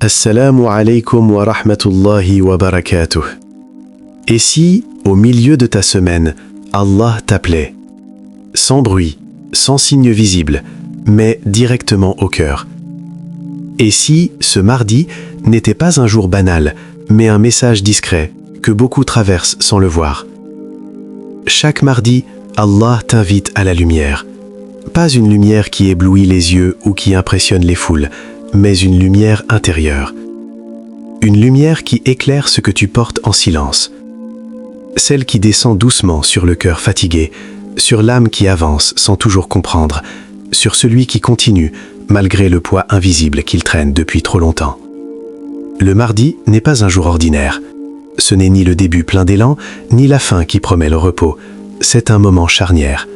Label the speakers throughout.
Speaker 1: Assalamu alaikum wa rahmatullahi wa barakatuh. Et si, au milieu de ta semaine, Allah t'appelait, sans bruit, sans signe visible, mais directement au cœur? Et si, ce mardi, n'était pas un jour banal, mais un message discret, que beaucoup traversent sans le voir? Chaque mardi, Allah t'invite à la lumière. Pas une lumière qui éblouit les yeux ou qui impressionne les foules, mais une lumière intérieure. Une lumière qui éclaire ce que tu portes en silence. Celle qui descend doucement sur le cœur fatigué, sur l'âme qui avance sans toujours comprendre, sur celui qui continue malgré le poids invisible qu'il traîne depuis trop longtemps. Le mardi n'est pas un jour ordinaire. Ce n'est ni le début plein d'élan, ni la fin qui promet le repos. C'est un moment charnière.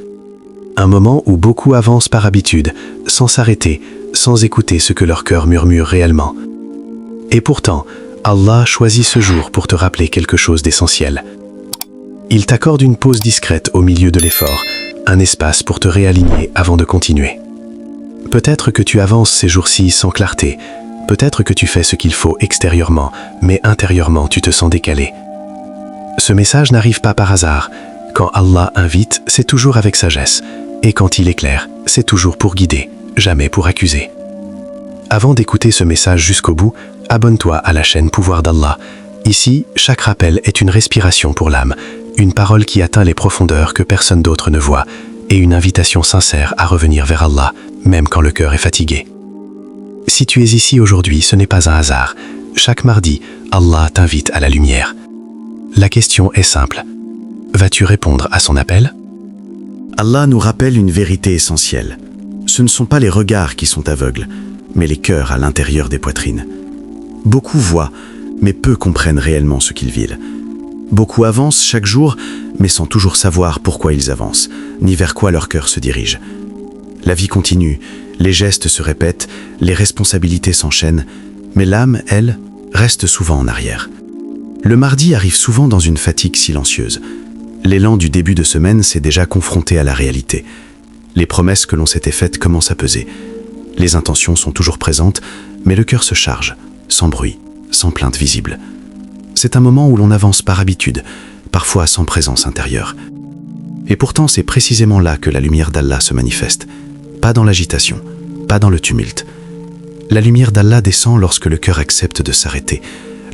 Speaker 1: Un moment où beaucoup avancent par habitude, sans s'arrêter, sans écouter ce que leur cœur murmure réellement. Et pourtant, Allah choisit ce jour pour te rappeler quelque chose d'essentiel. Il t'accorde une pause discrète au milieu de l'effort, un espace pour te réaligner avant de continuer. Peut-être que tu avances ces jours-ci sans clarté, peut-être que tu fais ce qu'il faut extérieurement, mais intérieurement tu te sens décalé. Ce message n'arrive pas par hasard. Quand Allah invite, c'est toujours avec sagesse, et quand il éclaire, c'est toujours pour guider, jamais pour accuser. Avant d'écouter ce message jusqu'au bout, abonne-toi à la chaîne Pouvoir d'Allah. Ici, chaque rappel est une respiration pour l'âme, une parole qui atteint les profondeurs que personne d'autre ne voit, et une invitation sincère à revenir vers Allah, même quand le cœur est fatigué. Si tu es ici aujourd'hui, ce n'est pas un hasard. Chaque mardi, Allah t'invite à la lumière. La question est simple. Vas-tu répondre à son appel?
Speaker 2: Allah nous rappelle une vérité essentielle. Ce ne sont pas les regards qui sont aveugles, mais les cœurs à l'intérieur des poitrines. Beaucoup voient, mais peu comprennent réellement ce qu'ils vivent. Beaucoup avancent chaque jour, mais sans toujours savoir pourquoi ils avancent, ni vers quoi leur cœur se dirige. La vie continue, les gestes se répètent, les responsabilités s'enchaînent, mais l'âme, elle, reste souvent en arrière. Le mardi arrive souvent dans une fatigue silencieuse. L'élan du début de semaine s'est déjà confronté à la réalité. Les promesses que l'on s'était faites commencent à peser. Les intentions sont toujours présentes, mais le cœur se charge, sans bruit, sans plainte visible. C'est un moment où l'on avance par habitude, parfois sans présence intérieure. Et pourtant, c'est précisément là que la lumière d'Allah se manifeste. Pas dans l'agitation, pas dans le tumulte. La lumière d'Allah descend lorsque le cœur accepte de s'arrêter,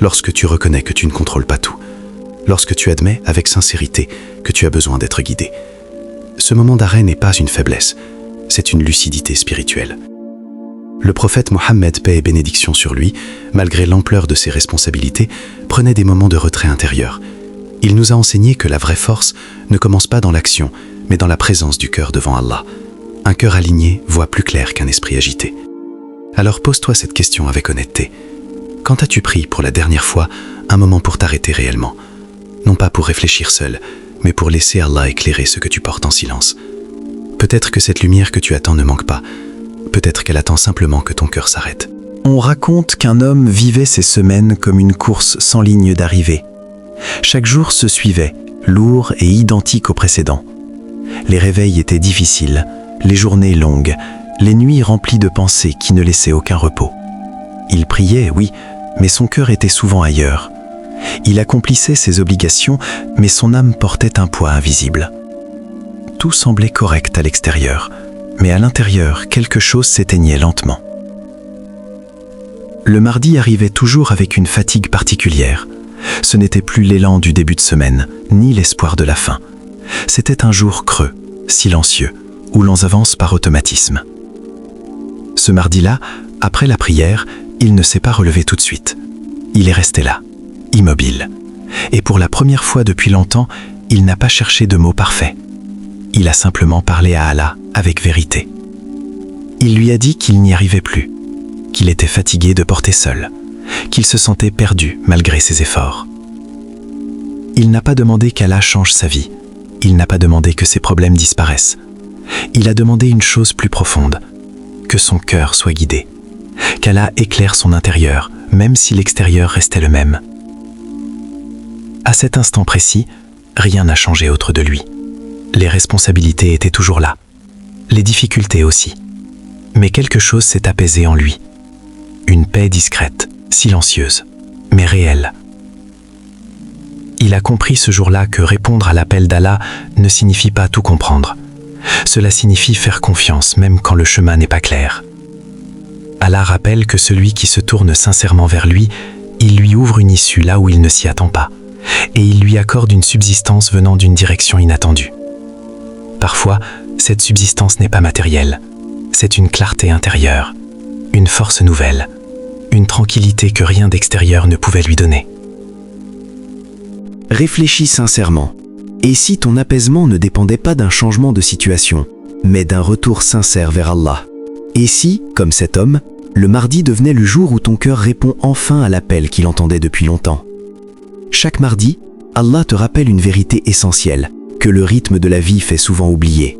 Speaker 2: lorsque tu reconnais que tu ne contrôles pas tout, lorsque tu admets avec sincérité que tu as besoin d'être guidé. Ce moment d'arrêt n'est pas une faiblesse, c'est une lucidité spirituelle. Le prophète Mohammed, paix et bénédiction sur lui, malgré l'ampleur de ses responsabilités, prenait des moments de retrait intérieur. Il nous a enseigné que la vraie force ne commence pas dans l'action, mais dans la présence du cœur devant Allah. Un cœur aligné voit plus clair qu'un esprit agité. Alors pose-toi cette question avec honnêteté. Quand as-tu pris pour la dernière fois un moment pour t'arrêter réellement? Non pas pour réfléchir seul, mais pour laisser Allah éclairer ce que tu portes en silence. Peut-être que cette lumière que tu attends ne manque pas. Peut-être qu'elle attend simplement que ton cœur s'arrête.
Speaker 3: On raconte qu'un homme vivait ses semaines comme une course sans ligne d'arrivée. Chaque jour se suivait, lourd et identique au précédent. Les réveils étaient difficiles, les journées longues, les nuits remplies de pensées qui ne laissaient aucun repos. Il priait, oui, mais son cœur était souvent ailleurs. Il accomplissait ses obligations, mais son âme portait un poids invisible. Tout semblait correct à l'extérieur, mais à l'intérieur, quelque chose s'éteignait lentement. Le mardi arrivait toujours avec une fatigue particulière. Ce n'était plus l'élan du début de semaine, ni l'espoir de la fin. C'était un jour creux, silencieux, où l'on avance par automatisme. Ce mardi-là, après la prière, il ne s'est pas relevé tout de suite. Il est resté là, immobile. Et pour la première fois depuis longtemps, il n'a pas cherché de mots parfaits. Il a simplement parlé à Allah avec vérité. Il lui a dit qu'il n'y arrivait plus, qu'il était fatigué de porter seul, qu'il se sentait perdu malgré ses efforts. Il n'a pas demandé qu'Allah change sa vie. Il n'a pas demandé que ses problèmes disparaissent. Il a demandé une chose plus profonde, que son cœur soit guidé, qu'Allah éclaire son intérieur, même si l'extérieur restait le même. À cet instant précis, rien n'a changé autre de lui. Les responsabilités étaient toujours là, les difficultés aussi. Mais quelque chose s'est apaisé en lui. Une paix discrète, silencieuse, mais réelle. Il a compris ce jour-là que répondre à l'appel d'Allah ne signifie pas tout comprendre. Cela signifie faire confiance même quand le chemin n'est pas clair. Allah rappelle que celui qui se tourne sincèrement vers lui, il lui ouvre une issue là où il ne s'y attend pas, et il lui accorde une subsistance venant d'une direction inattendue. Parfois, cette subsistance n'est pas matérielle, c'est une clarté intérieure, une force nouvelle, une tranquillité que rien d'extérieur ne pouvait lui donner.
Speaker 2: Réfléchis sincèrement. Et si ton apaisement ne dépendait pas d'un changement de situation, mais d'un retour sincère vers Allah? Et si, comme cet homme, le mardi devenait le jour où ton cœur répond enfin à l'appel qu'il entendait depuis longtemps? Chaque mardi, Allah te rappelle une vérité essentielle, que le rythme de la vie fait souvent oublier.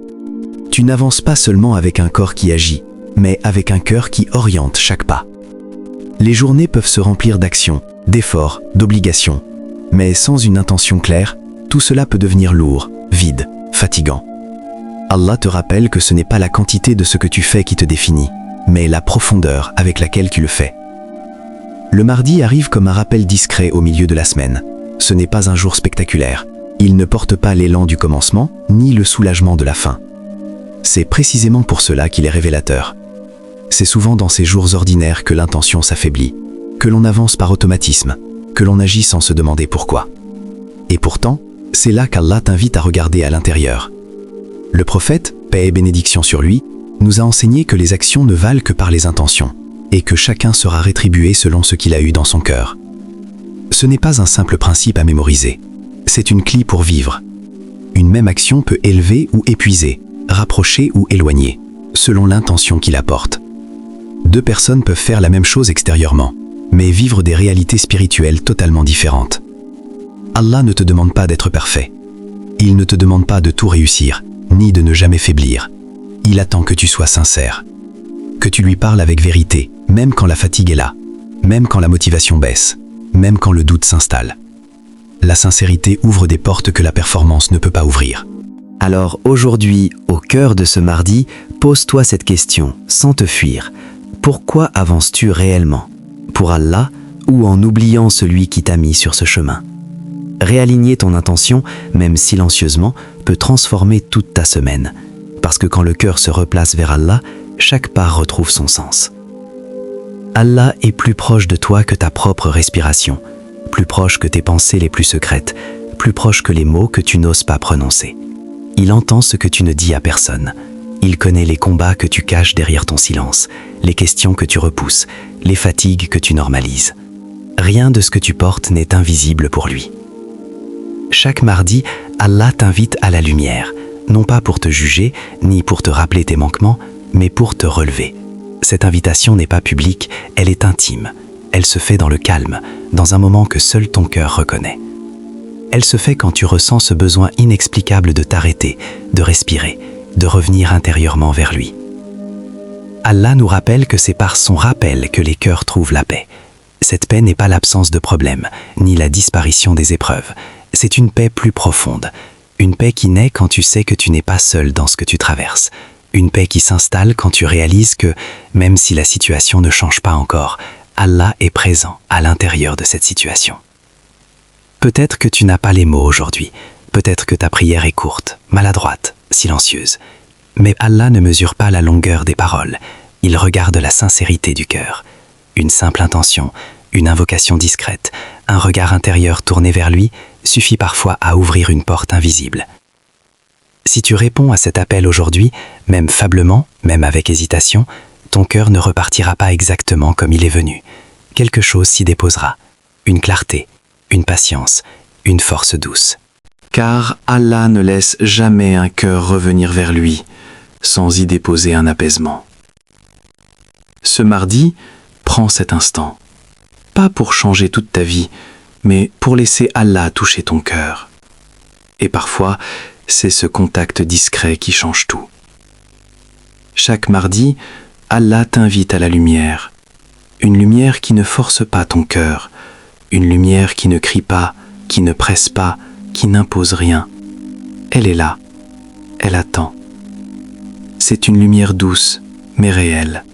Speaker 2: Tu n'avances pas seulement avec un corps qui agit, mais avec un cœur qui oriente chaque pas. Les journées peuvent se remplir d'actions, d'efforts, d'obligations, mais sans une intention claire, tout cela peut devenir lourd, vide, fatigant. Allah te rappelle que ce n'est pas la quantité de ce que tu fais qui te définit, mais la profondeur avec laquelle tu le fais. Le mardi arrive comme un rappel discret au milieu de la semaine. Ce n'est pas un jour spectaculaire. Il ne porte pas l'élan du commencement, ni le soulagement de la fin. C'est précisément pour cela qu'il est révélateur. C'est souvent dans ces jours ordinaires que l'intention s'affaiblit, que l'on avance par automatisme, que l'on agit sans se demander pourquoi. Et pourtant, c'est là qu'Allah t'invite à regarder à l'intérieur. Le prophète, paix et bénédiction sur lui, nous a enseigné que les actions ne valent que par les intentions, et que chacun sera rétribué selon ce qu'il a eu dans son cœur. Ce n'est pas un simple principe à mémoriser, c'est une clé pour vivre. Une même action peut élever ou épuiser, rapprocher ou éloigner, selon l'intention qu'il apporte. Deux personnes peuvent faire la même chose extérieurement, mais vivre des réalités spirituelles totalement différentes. Allah ne te demande pas d'être parfait. Il ne te demande pas de tout réussir, ni de ne jamais faiblir. Il attend que tu sois sincère, que tu lui parles avec vérité, même quand la fatigue est là, même quand la motivation baisse, même quand le doute s'installe. La sincérité ouvre des portes que la performance ne peut pas ouvrir.
Speaker 4: Alors aujourd'hui, au cœur de ce mardi, pose-toi cette question, sans te fuir. Pourquoi avances-tu réellement? Pour Allah ou en oubliant celui qui t'a mis sur ce chemin? Réaligner ton intention, même silencieusement, peut transformer toute ta semaine. Parce que quand le cœur se replace vers Allah, chaque pas retrouve son sens. Allah est plus proche de toi que ta propre respiration, plus proche que tes pensées les plus secrètes, plus proche que les mots que tu n'oses pas prononcer. Il entend ce que tu ne dis à personne. Il connaît les combats que tu caches derrière ton silence, les questions que tu repousses, les fatigues que tu normalises. Rien de ce que tu portes n'est invisible pour lui. Chaque mardi, Allah t'invite à la lumière, non pas pour te juger, ni pour te rappeler tes manquements, mais pour te relever. Cette invitation n'est pas publique, elle est intime. Elle se fait dans le calme, dans un moment que seul ton cœur reconnaît. Elle se fait quand tu ressens ce besoin inexplicable de t'arrêter, de respirer, de revenir intérieurement vers lui. Allah nous rappelle que c'est par son rappel que les cœurs trouvent la paix. Cette paix n'est pas l'absence de problèmes, ni la disparition des épreuves. C'est une paix plus profonde. Une paix qui naît quand tu sais que tu n'es pas seul dans ce que tu traverses. Une paix qui s'installe quand tu réalises que, même si la situation ne change pas encore, Allah est présent à l'intérieur de cette situation. Peut-être que tu n'as pas les mots aujourd'hui. Peut-être que ta prière est courte, maladroite, silencieuse. Mais Allah ne mesure pas la longueur des paroles. Il regarde la sincérité du cœur. Une simple intention, une invocation discrète, un regard intérieur tourné vers lui suffit parfois à ouvrir une porte invisible. Si tu réponds à cet appel aujourd'hui, même faiblement, même avec hésitation, ton cœur ne repartira pas exactement comme il est venu. Quelque chose s'y déposera. Une clarté, une patience, une force douce.
Speaker 2: Car Allah ne laisse jamais un cœur revenir vers lui sans y déposer un apaisement. Ce mardi, prends cet instant, pas pour changer toute ta vie, mais pour laisser Allah toucher ton cœur. Et parfois, c'est ce contact discret qui change tout. Chaque mardi, Allah t'invite à la lumière. Une lumière qui ne force pas ton cœur. Une lumière qui ne crie pas, qui ne presse pas, qui n'impose rien. Elle est là. Elle attend. C'est une lumière douce, mais réelle.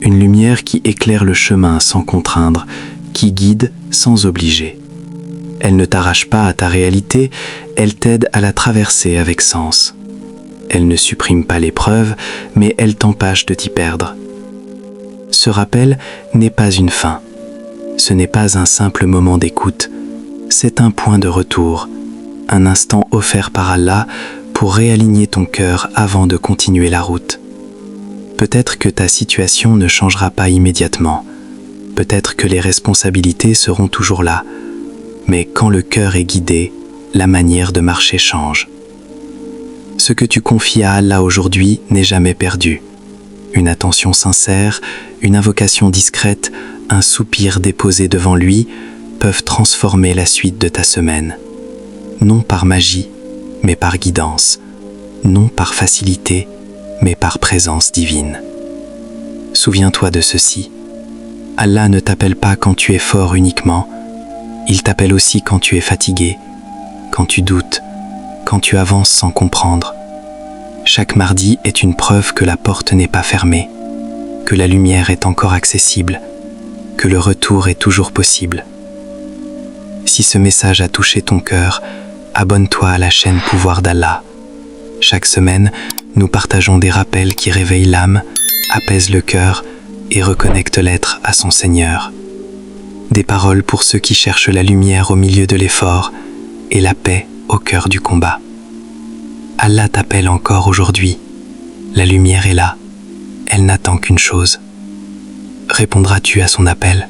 Speaker 1: Une lumière qui éclaire le chemin sans contraindre, qui guide sans obliger. Elle ne t'arrache pas à ta réalité, elle t'aide à la traverser avec sens. Elle ne supprime pas l'épreuve, mais elle t'empêche de t'y perdre. Ce rappel n'est pas une fin. Ce n'est pas un simple moment d'écoute. C'est un point de retour, un instant offert par Allah pour réaligner ton cœur avant de continuer la route. Peut-être que ta situation ne changera pas immédiatement. Peut-être que les responsabilités seront toujours là. Mais quand le cœur est guidé, la manière de marcher change. Ce que tu confies à Allah aujourd'hui n'est jamais perdu. Une attention sincère, une invocation discrète, un soupir déposé devant lui peuvent transformer la suite de ta semaine. Non par magie, mais par guidance. Non par facilité, mais par présence divine. Souviens-toi de ceci. Allah ne t'appelle pas quand tu es fort uniquement. Il t'appelle aussi quand tu es fatigué, quand tu doutes, quand tu avances sans comprendre. Chaque mardi est une preuve que la porte n'est pas fermée, que la lumière est encore accessible, que le retour est toujours possible. Si ce message a touché ton cœur, abonne-toi à la chaîne Pouvoir d'Allah. Chaque semaine, nous partageons des rappels qui réveillent l'âme, apaisent le cœur et reconnectent l'être à son Seigneur. Des paroles pour ceux qui cherchent la lumière au milieu de l'effort et la paix au cœur du combat. Allah t'appelle encore aujourd'hui. La lumière est là. Elle n'attend qu'une chose. Répondras-tu à son appel ?